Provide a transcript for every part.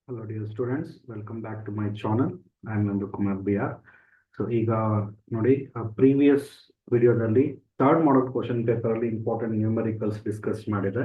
Hello dear students, welcome back to my channel. I am Nandu Kumar BR. So ಈಗ ನೋಡಿ previous ವಿಡಿಯೋದಲ್ಲಿ third ಮಾಡಲ್ question paper ಅಲ್ಲಿ important numericals discuss ಮಾಡಿದೆ.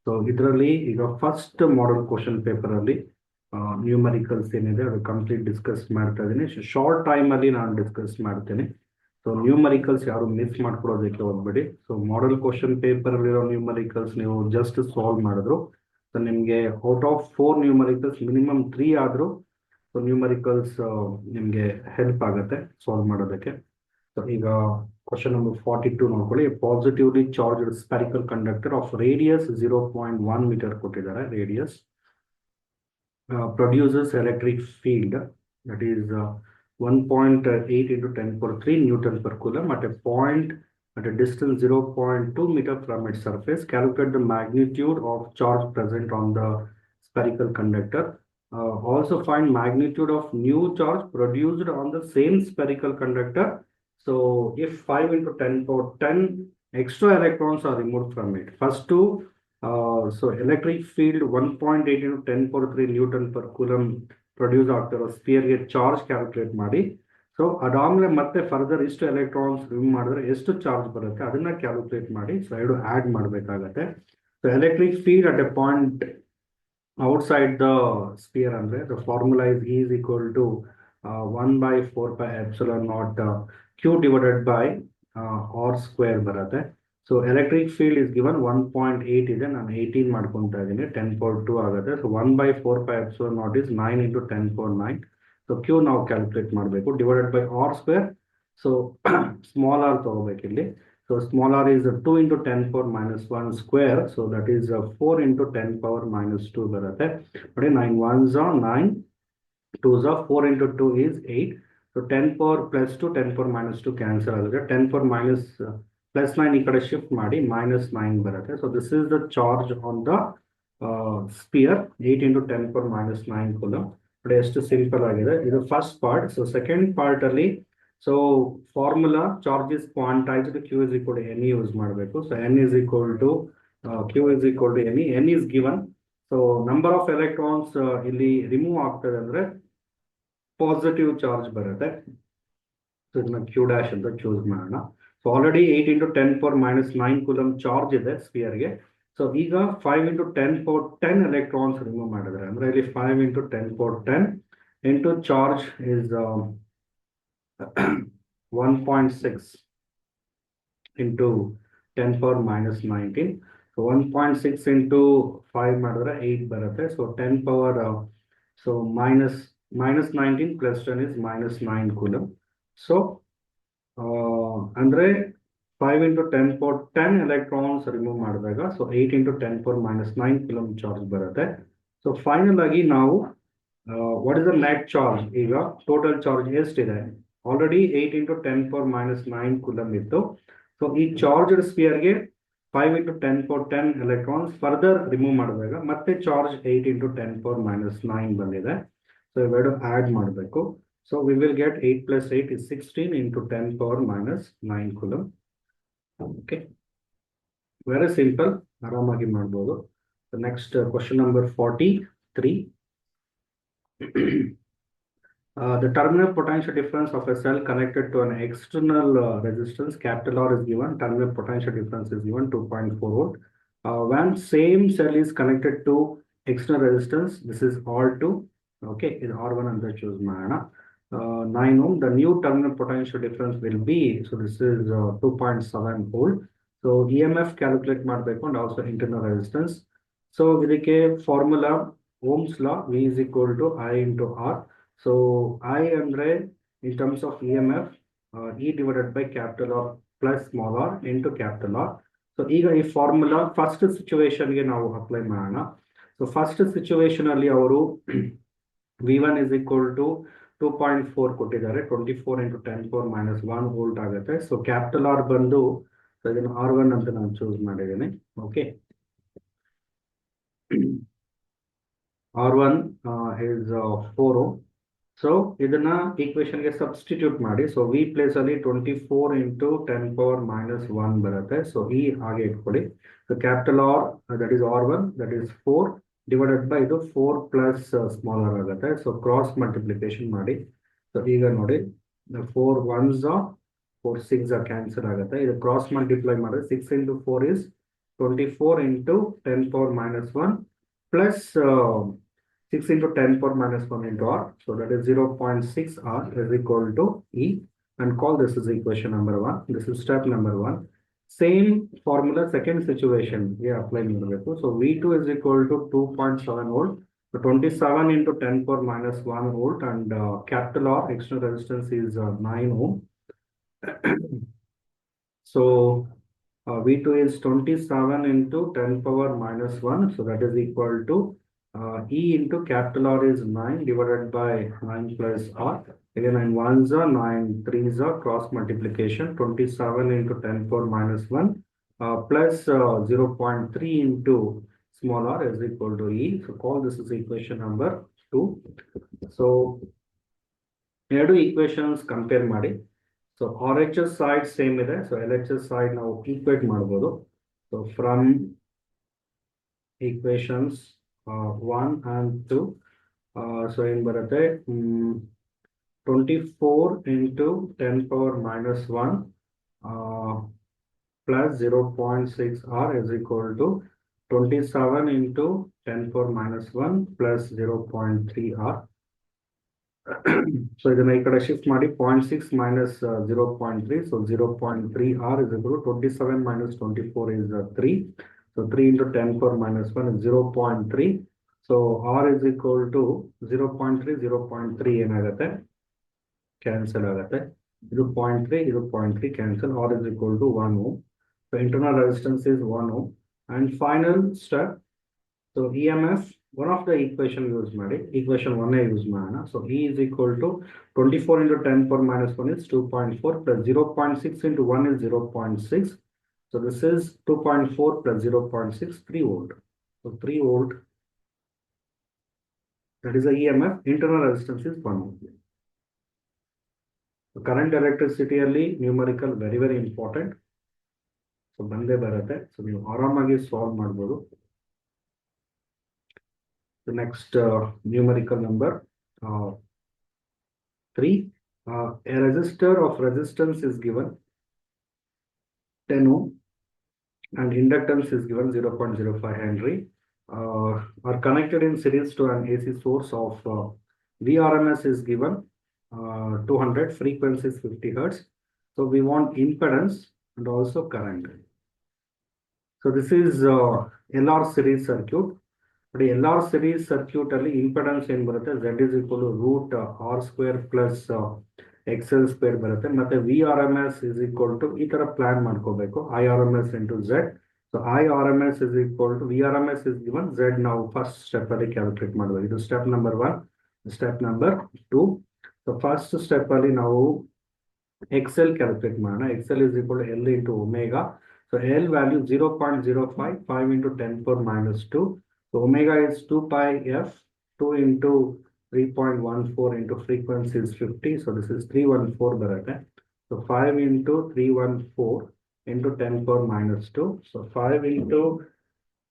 So ಇದರಲ್ಲಿ ಈಗ first ಮಾಡಲ್ question paper ಅಲ್ಲಿ numericals ಏನಿದೆ ಅದು ಕಂಪ್ಲೀಟ್ ಡಿಸ್ಕಸ್ ಮಾಡ್ತಾ ಇದ್ದೀನಿ. ಶಾರ್ಟ್ ಟೈಮ್ ಅಲ್ಲಿ ನಾನು ಡಿಸ್ಕಸ್ ಮಾಡ್ತೀನಿ. ಸೊ ನ್ಯೂಮರಿಕಲ್ಸ್ ಯಾರು ಮಿಸ್ ಮಾಡ್ಕೊಳ್ಳೋದಕ್ಕೆ ಹೋಗ್ಬೇಡಿ. ಸೊ ಮಾಡಲ್ ಕ್ವಶನ್ ಪೇಪರ್ ಅಲ್ಲಿರೋ ನ್ಯೂಮರಿಕಲ್ಸ್ ನೀವು ಜಸ್ಟ್ ಸಾಲ್ವ್ ಮಾಡಿದ್ರು ಸೊ ನಿಮಗೆ ಔಟ್ ಆಫ್ 4 ನ್ಯೂಮರಿಕಲ್ಸ್ ಮಿನಿಮಮ್ 3 ಆದರೂ ಸೊ ನ್ಯೂಮರಿಕಲ್ಸ್ ನಿಮಗೆ ಹೆಲ್ಪ್ ಆಗುತ್ತೆ ಸಾಲ್ವ್ ಮಾಡೋದಕ್ಕೆ. ಸೊ ಈಗ ಕ್ವಶನ್ ನಂಬರ್ 42 ನೋಡ್ಕೊಳ್ಳಿ. Positively charged spherical conductor of radius 0.1 metre ಕೊಟ್ಟಿದ್ದಾರೆ. Radius produces electric field that is 1.8 into 10⁻³ Newton per coulomb at a point at a distance 0.2 meter from its surface. Calculate the magnitude of charge present on the spherical conductor. Also find magnitude of new charge produced on the same spherical conductor. So if 5 into 10⁻10 extra electrons are removed from it. First two, so electric field 1.8 into 10⁻³ Newton per coulomb produce ಆಗ್ತಿರೋ ಸ್ಪಿಯರ್ಗೆ charge calculate ಮಾಡಿ. So ಅದಾದ್ಮೇಲೆ ಮತ್ತೆ further ಇಷ್ಟು electrons remove ಮಾಡಿದ್ರೆ ಎಷ್ಟು charge ಬರುತ್ತೆ ಅದನ್ನ calculate ಮಾಡಿ. ಸೊ ಎರಡು ಆಡ್ ಮಾಡಬೇಕಾಗತ್ತೆ. So electric field at a point outside the sphere ಅಂದ್ರೆ the formula is equal to 1/4πε0 Q divided by R square ಬರುತ್ತೆ. So electric field is given 1.8 ಇದೆ, ನಾನು 18 ಮಾಡ್ಕೊತಾ ಇದ್ದೀನಿ, 10⁻2 ಆಗುತ್ತೆ. So 1/4πε0 is 9 into 10⁻9. So Q ನಾವು ಕ್ಯಾಲ್ಕುಲೇಟ್ ಮಾಡಬೇಕು divided by R square. So small R ತಗೋಬೇಕು ಇಲ್ಲಿ. So small R is 2 into 10⁻⁻1 square. So that is 4 into 10⁻⁻2 ಬರುತ್ತೆ. ನೋಡಿ 9 1s are 9, 2s are 4 into 2 is 8. So 10⁻+2 10⁻⁻2 cancel ಆಗುತ್ತೆ. 10⁻+9 ಈ ಕಡೆ shift ಮಾಡಿ -9 ಬರುತ್ತೆ. So this is the charge on the sphere 8 into 10⁻⁻9 coulomb. ನೋಡಿ ಎಷ್ಟು ಸಿಂಪಲ್ ಆಗಿದೆ. ಇದು first part. So second part ಅಲ್ಲಿ so formula charge is quantised Q is equal to N use ಮಾಡಬೇಕು. So N is equal to Q is equal to N. N is given. So number of electrons ಇಲ್ಲಿ remove ಆಗ್ತದೆ ಅಂದ್ರೆ positive charge ಬರುತ್ತೆ. So ಇದನ್ನ Q dash ಅಂತ choose ಮಾಡೋಣ. So already 8 into 10⁻⁻9 coulomb charge ಇದೆ ಸ್ಪಿಯರ್ಗೆ. So ಈಗ 5 into 10⁻10 ಎಲೆಕ್ಟ್ರಾನ್ಸ್ ರಿಮೂವ್ ಮಾಡಿದ್ರೆ ಅಂದ್ರೆ ಇಲ್ಲಿ 5 into 10⁻10 into charge is 1.6 into 10⁻⁻19. So 1.6 into 5 ಮಾಡಿದ್ರೆ 8 ಬರುತ್ತೆ. So 10 so -19 + 10 is -9 coulomb. So ಅಂದ್ರೆ 5 into 10⁻10 ಎಲೆಕ್ಟ್ರಾನ್ಸ್ ರಿಮೂವ್ ಮಾಡಿದಾಗ ಸೊ 8 into 10⁻⁻9 ಕೂಲಂಬ್ ಚಾರ್ಜ್ ಬರುತ್ತೆ. ಸೊ ಫೈನಲ್ ಆಗಿ ನಾವು what is the net charge? ಈಗ ಟೋಟಲ್ ಚಾರ್ಜ್ ಎಷ್ಟಿದೆ? ಆಲ್ರೆಡಿ 8 into 10⁻⁻9 ಕೂಲಂಬ್ ಇತ್ತು. ಸೊ ಈ ಚಾರ್ಜ್ಡ್ ಸ್ಪಿಯರ್ಗೆ 5 into 10⁻10 ಎಲೆಕ್ಟ್ರಾನ್ಸ್ ಫರ್ದರ್ ರಿಮೂವ್ ಮಾಡಿದಾಗ ಮತ್ತೆ ಚಾರ್ಜ್ 8 into 10⁻⁻9 ಬಂದಿದೆ. ಸೊ ಇವೆರಡು ಆಡ್ ಮಾಡಬೇಕು. So we will get 8 + 8 is 16 into 10⁻⁻9 coulomb. Okay, very simple, ಆರಾಮಾಗಿ ಮಾಡ್ಬೋದು. Next question number 43. The terminal potential difference of a cell connected to an external resistance capital R is given. Terminal potential difference is given 2.4 volt. When same cell is connected to external resistance, this is R2. Okay, ಇದು R1 ಅಂತ choose ಮಾಡೋಣ. 9 ohm. The new terminal potential difference will be, so this is 2.7 volt. So EMF calculate ಮಾಡಬೇಕು and also internal resistance. So ಇದಕ್ಕೆ formula Ohm's law, V is equal to I into R. So I ಅಂದ್ರೆ in terms of EMF E divided by capital R plus small r into capital R. So ಈಗ ಈ formula first situation ಗೆ ನಾವು apply ಮಾಡೋಣ. So first situation ಅಲ್ಲಿ ಅವರು V1 is equal to 2.4 ಕೊಟ್ಟಿದ್ದಾರೆ. 24 into 10⁻⁻1 volt ಆಗುತ್ತೆ. ಸೊ ಕ್ಯಾಪಿಟಲ್ ಆರ್ ಬಂದು ಇದನ್ನು R1 ಅಂತ ನಾನು ಚೂಸ್ ಮಾಡಿದ್ದೀನಿ. Okay, R1 is 4 ohm. So ಇದನ್ನ ಈಕ್ವೇಶನ್ ಗೆ ಸಬ್ಸ್ಟಿಟ್ಯೂಟ್ ಮಾಡಿ. ಸೊ ವಿ ಪ್ಲೇಸ್ ಅಲ್ಲಿ 24 into 10⁻⁻1 ಬರುತ್ತೆ. ಸೊ ಈ ಹಾಗೆ ಇಟ್ಕೊಳ್ಳಿ. So capital R that is R1 that is 4 divided by ಇದು 4 ಪ್ಲಸ್ ಸ್ಮಾಲರ್ ಆಗುತ್ತೆ. ಸೊ ಕ್ರಾಸ್ ಮಲ್ಟಿಪ್ಲಿಕೇಶನ್ ಮಾಡಿ. ಸೊ ಈಗ ನೋಡಿ 4 1s 4 6 ಕ್ಯಾನ್ಸಲ್ ಆಗುತ್ತೆ. ಇದು ಕ್ರಾಸ್ ಮಲ್ಟಿಪ್ಲೈ ಮಾಡಿದ್ರೆ 6 into 4 is 24 into 10 power minus 1 plus 6 into 10 power minus 1 into r. So that is 0.6 r is equal to E, and call this is equation number 1. This is step number 1. Same formula second situation we apply. So V2 is equal to 2.7 volt. So 27 into 10 power minus 1 volt, and capital R external resistance is 9 ohm. So V2 is 27 into 10 power minus 1. So that is equal to E into capital R is 9 divided by 9 plus R. Again, 9 1s are 9 3s are cross multiplication. 27 into 10 power minus 1 plus 0.3 into small r is equal to E. So call this is equation number 2. So ಎರಡು equations compare ಮಾಡಿ. So RHS side same ಇದೆ. So LHS side ನಾವು equate ಮಾಡ್ಬೋದು. So from equations 1 and 2, so ಏನು ಬರುತ್ತೆ 24 into 10 power minus 1 plus 0.6 r is equal to 27 into 10 power minus 1 plus 0.3 r. So ಇದನ್ನ ಈ ಕಡೆ ಶಿಫ್ಟ್ ಮಾಡಿ 0.6 minus 0.3. So 0.3 r is equal to 27 minus 24 is 3. So 3 into 10 power minus 1 is 0.3. So r is equal to 0.3 0.3 ಏನಾಗುತ್ತೆ cancel ಆಗುತ್ತೆ. ಇದು 0.3 ಇದು 0.3 cancel. r is equal to 1 ohm. So internal resistance is 1 ohm. And final step, so EMF, one of the equation use ಮಾಡಿ equation 1 use ಮಾಡೋಣ. So E is equal to 24 into 10 power minus 1 is 2.4 plus 0.6 into 1 is 0.6. So this is 2.4 plus 0.6, 3 volt. So 3 volt, that is the EMF. Internal resistance is 1 ohm. So current electricity ಅಲ್ಲಿ numerical very important. So ಬಂದೇ ಬರುತ್ತೆ. So ನೀವು ಆರಾಮಾಗಿ solve ಮಾಡ್ಬೋದು. The next numerical number 3. A resistor of resistance is given 10 ohm and inductance is given 0.05 Henry. Are connected in series to an AC source of VRMS is given 200, frequency is 50 Hertz. So we want impedance and also current. So this is LR series circuit. But LR series circuit ಅಲ್ಲಿ impedance ಏನು ಬರುತ್ತೆ Z is equal to root R square plus XL square ಬರುತ್ತೆ. ಮತ್ತೆ VRMS is equal to ಈ ತರ plan ಮಾಡ್ಕೋಬೇಕು IRMS into Z. So IRMS is equal to VRMS is given, Z ನಾವು first step ಅಲ್ಲಿ ಕ್ಯಾಲ್ಕುಲೇಟ್ ಮಾಡಬೇಕು. ಇದು step number 1. Step number 2. So first step ಅಲ್ಲಿ ನಾವು XL ಕ್ಯಾಲ್ಕುಲೇಟ್ ಮಾಡೋಣ. XL is equal to L into omega. So L value 0.05, 5 into 10 power minus 2. So omega is 2 pi f, 2 into 3.14 into frequency is 50. So this is 314 ಬರುತ್ತೆ. So 5 into 314 into 10 power minus 2. So 5 into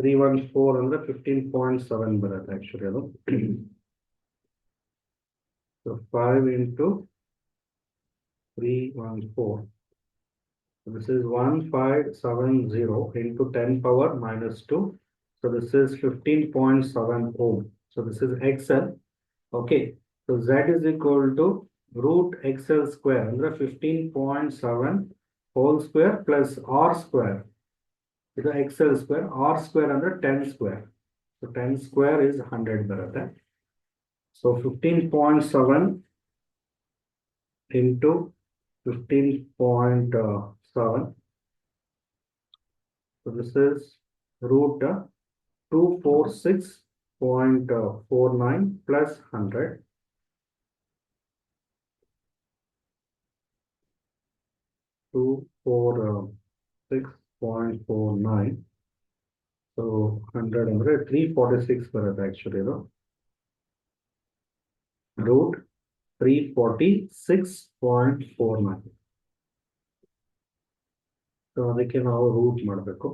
314 ಅಂದ್ರೆ 15.7 ಬರುತ್ತೆ actually ಅದು. So 5 into 314. So this is 1570 into 10 power minus 2. So this is 15.7 ohm. So this is XL. Okay. So Z is equal to root XL square under 15.7 whole square plus R square. This is XL square, R square under 10 square. So 10 square is 100 barata. So 15.7 into 15.7. So this is root 246.49 plus 100. So 246.49. So 100 ಅಂದ್ರೆ 346 ಬರುತ್ತೆ actually ಇದು. Root 346.49. So ಅದಕ್ಕೆ ನಾವು root ಮಾಡಬೇಕು.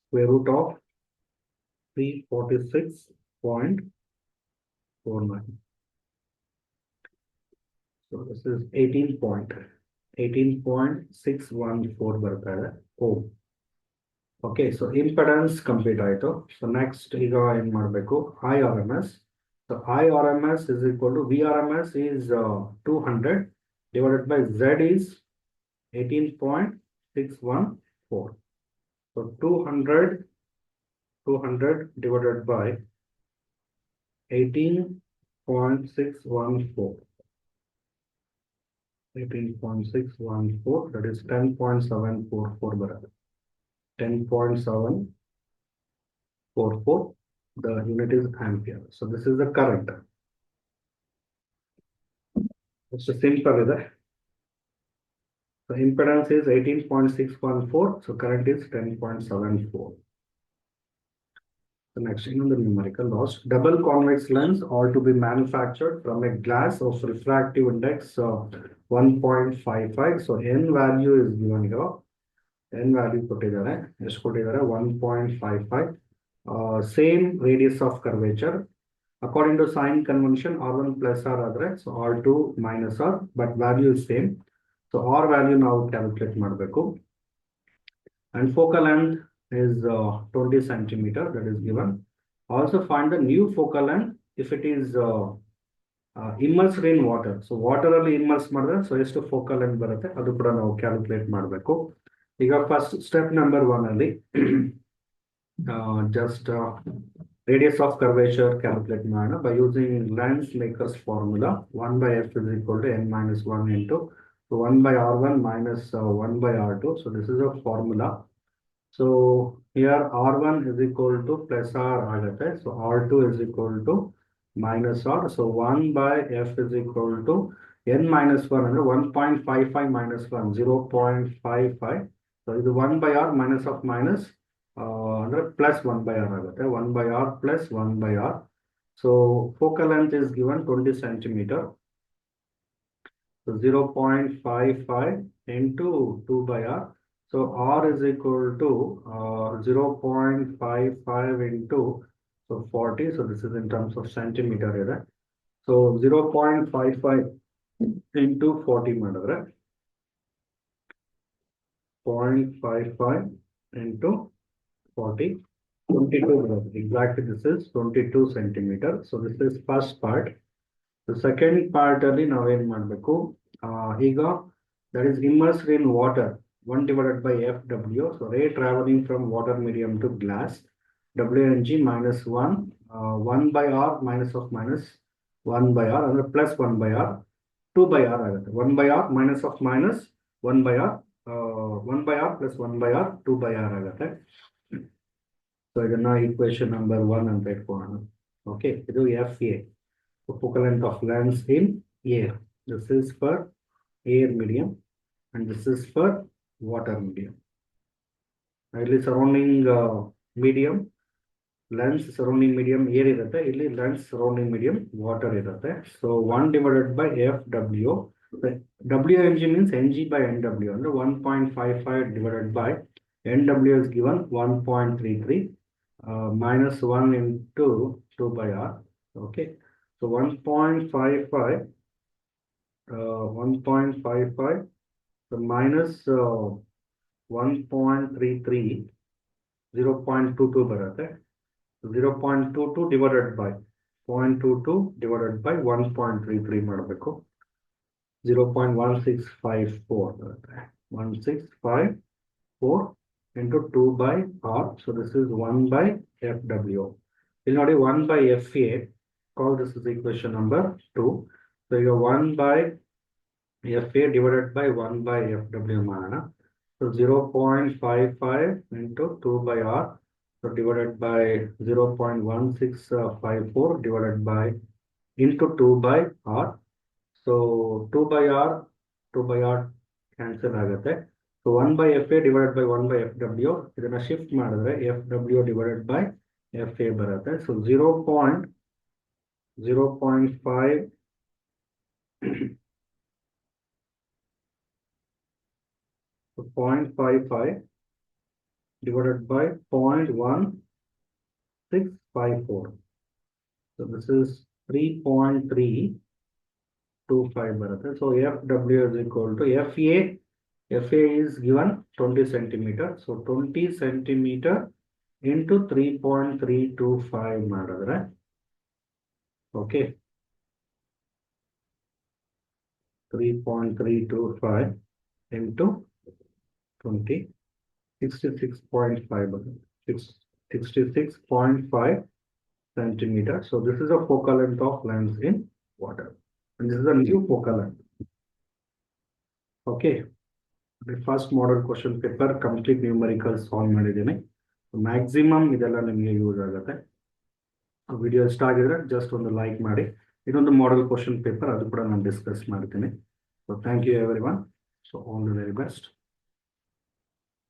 square root of 346.49. So this is 18.614 ಬರ್ತಾ ಇದೆ ohm. Okay, so impedance complete ಆಯಿತು. So next ಈಗ ಏನು ಮಾಡಬೇಕು, IRMS. So IRMS is equal to VRMS is 200 divided by Z is 18.614. So 200 divided by 18.614. 18.614, that is 10.744 ಬರುತ್ತೆ. 10.744, the unit is ampere. So this is the current. It's a simple ಇದೆ. So impedance is 18.614, so current is 10.74. The next in the numerical loss, double convex lens are to be manufactured from a glass of refractive index 1.55. So n value is given here. N value ಕೊಟ್ಟಿದ್ದಾರೆ, ಎಷ್ಟು ಕೊಟ್ಟಿದ್ದಾರೆ, 1.55. Same radius of curvature. According to sign convention, R1 plus R ಆದರೆ, so R2 minus R, but value is same. So R value ನಾವು calculate ಮಾಡಬೇಕು. And focal length is 20 centimeter, that is given. Also find the new focal length if it is immersed in water. So water ಅಲ್ಲಿ immerse ಮಾಡಿದ್ರೆ, so ಎಷ್ಟು focal length ಬರುತ್ತೆ ಅದು ಕೂಡ ನಾವು calculate ಮಾಡಬೇಕು. ಈಗ ಫಸ್ಟ್ ಸ್ಟೆಪ್ ನಂಬರ್ 1 ಅಲ್ಲಿ just radius of curvature calculate ಮಾಡೋಣ by using Lensmaker's formula. 1 by f is equal to n minus 1 into 1 by r1 minus 1 by r2. So this is a formula. So here r1 is equal to plus r ಆಗುತ್ತೆ. So r2 is equal to minus r. So 1 by f is equal to n minus 1 ಅಂದ್ರೆ 1.55 minus 1, 0.55. So ಇದು 1 by r minus of minus ಅಂದ್ರೆ plus 1 by r ಆಗುತ್ತೆ. 1 by r plus 1 by r. So focal length is given 20 centimeter. So 0.55 into 2 by r. So r is equal to 0.55 into 40. So this is in terms of centimeter ಇದೆ. So 0.55 into 40 ಮಾಡಿದ್ರೆ 0.55 into 40, 22. Exactly, this is 22 centimeter. So this is first part. The second part ಅಲ್ಲಿ ನಾವೇನ್ ಮಾಡಬೇಕು, ಈಗ that is immersed in water, 1 divided by FW. So ray traveling from water medium to glass, WNG minus 1, 1 by R minus of minus 1 by R, ಅಂದ್ರೆ plus 1 by R, 2 by R ಆಗುತ್ತೆ. 1 by R minus of minus 1 by R, 1 by R plus 1 by R, 2 by R ಆಗುತ್ತೆ. So ಇದನ್ನ equation number 1 ಅಂತ ಇಟ್ಕೊಳ್ಳೋಣ. Okay, ಇದು FA, focal length of lens in air. This is for air medium and this is for water medium. ಇಲ್ಲಿ surrounding medium, lens surrounding medium air ಇರುತ್ತೆ, ಇಲ್ಲಿ lens surrounding medium water ಇರುತ್ತೆ. So 1 divided by FW. WNG means NG by NW, ಅಂದ್ರೆ 1.55 divided by NW is given 1.33, minus 1 into 2 by R. Okay, so 1.55, 1.55, so minus 1.33, 0.22 ಬರುತ್ತೆ. 0.22 divided by 0.22 divided by 1.33 ಮಾಡಬೇಕು. 0.1654 ಬರುತ್ತೆ. 1654 into 2 by R. So this is 1 by FW. ಇಲ್ಲಿ ನೋಡಿ 1 by FA, call this is equation number 2. So you have 1 by FA divided by 1 by FW ಮಾಡೋಣ. So 0.55 into 2 by R. So divided by 0.1654 divided by into 2 by R. So 2 by R cancel ಆಗುತ್ತೆ. So 1 by FA divided by 1 by FW, ಇದನ್ನ shift ಮಾಡಿದ್ರೆ FW divided by FA ಬರುತ್ತೆ. So 0.05 0.55 divided by 0.1654. So this is 3.325 ಬರುತ್ತೆ. So FW is equal to FA is given 20 centimeter. So 20 centimeter into 3.325 ಮಾಡಿದ್ರೆ okay 3.325 into 20 66.5 66.5 centimeter. So this is a focal length of lens in water, and this is a new focal length. Okay, the first model question paper complete numerical solve ಮಾಡಿದ್ದೀನಿ. Maximum ಇದೆಲ್ಲ ನಿಮಗೆ use ಆಗುತ್ತೆ. Video ಇಷ್ಟ ಆಗಿದ್ರೆ just ಒಂದು like ಮಾಡಿ. ಇದೊಂದು model question paper, ಅದು ಕೂಡ ನಾನು ಡಿಸ್ಕಸ್ ಮಾಡ್ತೀನಿ. So thank you everyone. So all the very best.